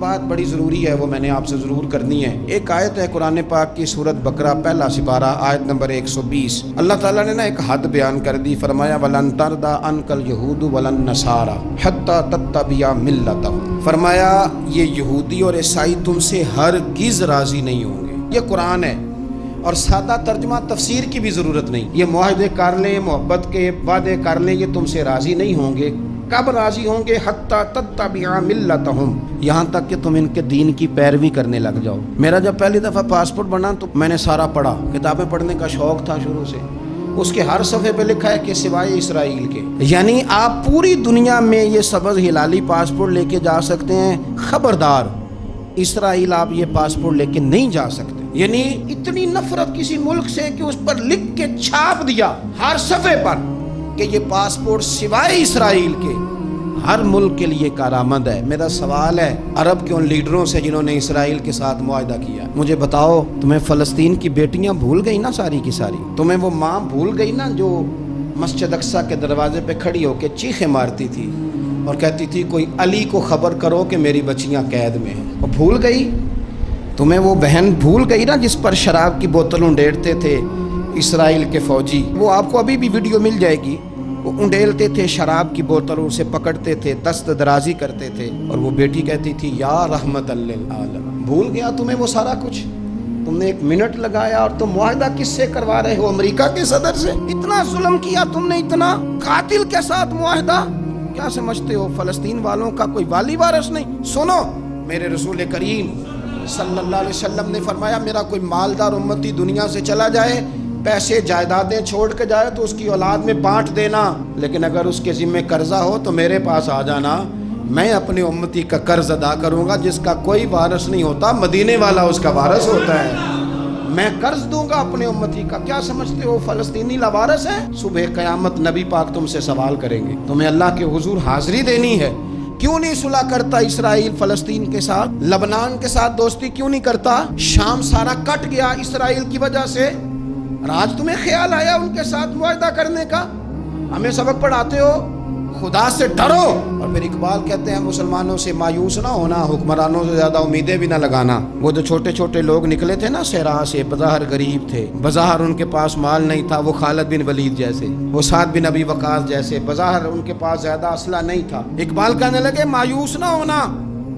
بات بڑی ضروری ہے، وہ میں نے آپ سے ضرور کرنی ہے۔ ایک آیت ہے قرآن پاک کی سورۃ بقرہ پہلا سپارہ آیت نمبر 120۔ اللہ تعالیٰ نے ایک حد بیان کر دی، فرمایا وَلَن تَرْضَىٰ عَنْكَ الْيَهُودُ وَلَا النَّصَارَىٰ حَتَّىٰ تَتَّبِعَ مِلَّتَهُمْ۔ فرمایا یہ یہودی اور عیسائی تم سے ہرگز راضی نہیں ہوں گے۔ یہ قرآن ہے اور سادہ ترجمہ تفسیر کی بھی ضرورت نہیں۔ یہ معاہدے کر لیں، محبت کے وعدے کر لیں، یہ تم سے راضی نہیں ہوں گے۔ کب راضی ہوں گے؟ حتیٰ تتبع ملتہم، یہاں تک کہ تم ان کے دین کی پیروی کرنے لگ جاؤ۔ میرا جب پہلی دفعہ پاسپورٹ بنا تو میں نے سارا پڑھا، کتابیں پڑھنے کا شوق تھا شروع سے۔ اس کے ہر صفحے پہ لکھا ہے کہ سوائے اسرائیل کے، یعنی آپ پوری دنیا میں یہ سبز ہلالی پاسپورٹ لے کے جا سکتے ہیں، خبردار اسرائیل آپ یہ پاسپورٹ لے کے نہیں جا سکتے۔ یعنی اتنی نفرت کسی ملک سے کہ اس پر لکھ کے چھاپ دیا ہر صفحے پر کہ یہ پاسپورٹ سوائے اسرائیل کے ہر ملک کے لیے کارآمد ہے۔ میرا سوال ہے عرب کے ان لیڈروں سے جنہوں نے اسرائیل کے ساتھ معاہدہ کیا، مجھے بتاؤ تمہیں فلسطین کی بیٹیاں بھول گئی نا ساری کی ساری؟ تمہیں وہ ماں بھول گئی نا جو مسجد اقصیٰ کے دروازے پہ کھڑی ہو کے چیخیں مارتی تھی اور کہتی تھی کوئی علی کو خبر کرو کہ میری بچیاں قید میں ہیں؟ وہ بھول گئی؟ تمہیں وہ بہن بھول گئی نا جس پر شراب کی بوتل انڈیلتے تھے اسرائیل کے فوجی؟ وہ آپ کو ابھی بھی ویڈیو مل جائے گی، وہ انڈیلتے تھے شراب کی بوتل، اسے پکڑتے تھے، دست درازی کرتے تھے، اور وہ بیٹی کہتی تھی یا رحمت للعالم۔ بھول گیا تمہیں وہ سارا کچھ؟ تم نے 1 منٹ لگایا اور تم معاہدہ کس سے کروا رہے ہو؟ امریکہ کے صدر سے؟ اتنا ظلم کیا تم نے، اتنا قاتل کے ساتھ معاہدہ؟ کیا سمجھتے ہو فلسطین والوں کا کوئی والی وارث نہیں؟ سنو، میرے رسول کریم صلی اللہ علیہ وسلم نے فرمایا میرا کوئی مالدار امتی دنیا سے چلا جائے، پیسے جائیدادیں چھوڑ کے جائے تو اس کی اولاد میں بانٹ دینا، لیکن اگر اس کے ذمہ قرضہ ہو تو میرے پاس آ جانا، میں اپنے امتی کا قرض ادا کروں گا۔ جس کا کوئی وارث نہیں ہوتا، مدینے والا اس کا وارث ہوتا ہے، میں قرض دوں گا اپنے امتی کا۔ کیا سمجھتے ہو فلسطینی لاوارث ہیں؟ صبح قیامت نبی پاک تم سے سوال کریں گے، تمہیں اللہ کے حضور حاضری دینی ہے۔ کیوں نہیں صلح کرتا اسرائیل فلسطین کے ساتھ؟ لبنان کے ساتھ دوستی کیوں نہیں کرتا؟ شام سارا کٹ گیا اسرائیل کی وجہ سے، آج تمہیں خیال آیا ان کے ساتھ معاہدہ کرنے کا؟ ہمیں سبق پڑھاتے ہو خدا سے ڈرو۔ اور پھر اقبال کہتے ہیں مسلمانوں سے مایوس نہ ہونا، حکمرانوں سے زیادہ امیدیں بھی نہ لگانا۔ وہ جو چھوٹے چھوٹے لوگ نکلے تھے نا صحرا سے، بظاہر غریب تھے، بظاہر ان کے پاس مال نہیں تھا، وہ خالد بن ولید جیسے، وہ سعد بن ابی وقاص جیسے، بظاہر ان کے پاس زیادہ اسلحہ نہیں تھا۔ اقبال کہنے لگے مایوس نہ ہونا،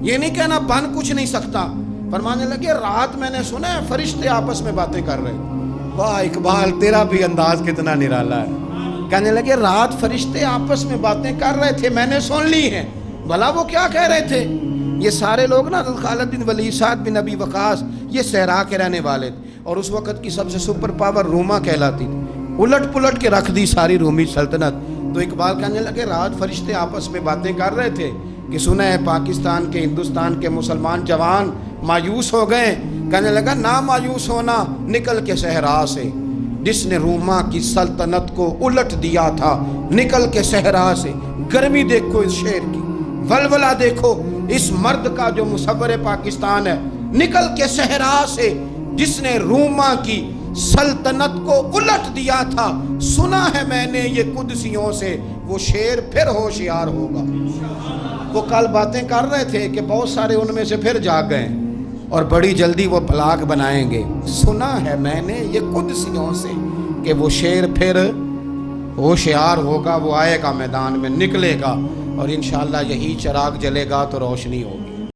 یہ نہیں کہنا بن کچھ نہیں سکتا، فرمانے لگے رات میں نے سنا ہے فرشتے آپس میں باتیں کر رہے۔ واہ اقبال، تیرا بھی انداز کتنا نرالا ہے۔ کہنے لگے رات فرشتے آپس میں باتیں کر رہے تھے، میں نے سن لی ہیں۔ بھلا وہ کیا کہہ رہے تھے؟ یہ سارے لوگ نا خالد بن ولید، سعد بن ابی وقاص، یہ صحرا کے رہنے والے تھے، اور اس وقت کی سب سے سپر پاور روما کہلاتی تھی، الٹ پلٹ کے رکھ دی ساری رومی سلطنت۔ تو اقبال کہنے لگے رات فرشتے آپس میں باتیں کر رہے تھے کہ سنا ہے پاکستان کے، ہندوستان کے مسلمان جوان مایوس ہو گئے۔ کہنے لگا نہ مایوس ہونا، نکل کے صحرا سے، جس نے روما کی سلطنت کو الٹ دیا تھا، نکل کے صحرا سے۔ گرمی دیکھو اس شعر کی، ولولہ دیکھو اس مرد کا جو مصور پاکستان ہے، نکل کے صحرا سے جس نے روما کی سلطنت کو الٹ دیا تھا، سنا ہے میں نے یہ قدسیوں سے، وہ شعر پھر ہوشیار ہوگا۔ وہ کل باتیں کر رہے تھے کہ بہت سارے ان میں سے پھر جاگ گئے اور بڑی جلدی وہ پلاک بنائیں گے۔ سنا ہے میں نے یہ قدسیوں سے کہ وہ شعر پھر ہوشیار ہوگا، وہ آئے گا میدان میں، نکلے گا، اور انشاءاللہ یہی چراغ جلے گا تو روشنی ہوگی۔